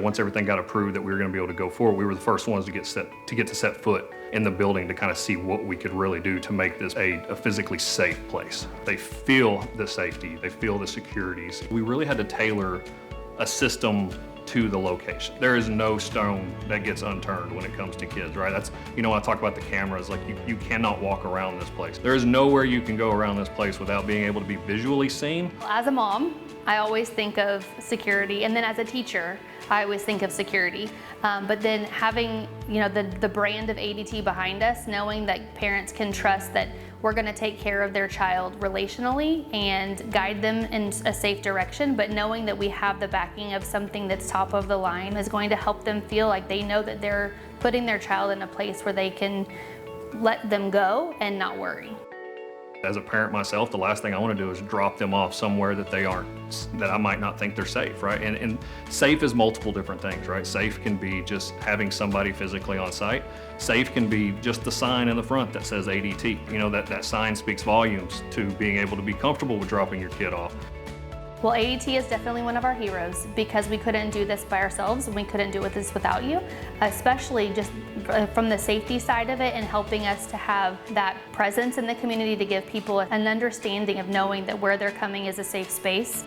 Once everything got approved that we were going to be able to go forward, we were the first ones to get to set foot in the building to kind of see what we could really do to make this a physically safe place. They feel the safety, they feel the securities. We really had to tailor a system to the location. There is no stone that gets unturned when it comes to kids, right? That's, when I talk about the cameras, like you cannot walk around this place. There is nowhere you can go around this place without being able to be visually seen. As a mom, I always think of security, and then as a teacher, I always think of security. But then having, the brand of ADT behind us, knowing that parents can trust that we're going to take care of their child relationally and guide them in a safe direction, but knowing that we have the backing of something that's top of the line is going to help them feel like they know that they're putting their child in a place where they can let them go and not worry. As a parent myself, the last thing I want to do is drop them off somewhere that that I might not think they're safe, right? And safe is multiple different things, right? Safe can be just having somebody physically on site. Safe can be just the sign in the front that says ADT. That sign speaks volumes to being able to be comfortable with dropping your kid off. Well, ADT is definitely one of our heroes because we couldn't do this by ourselves and we couldn't do this without you, especially just from the safety side of it and helping us to have that presence in the community to give people an understanding of knowing that where they're coming is a safe space.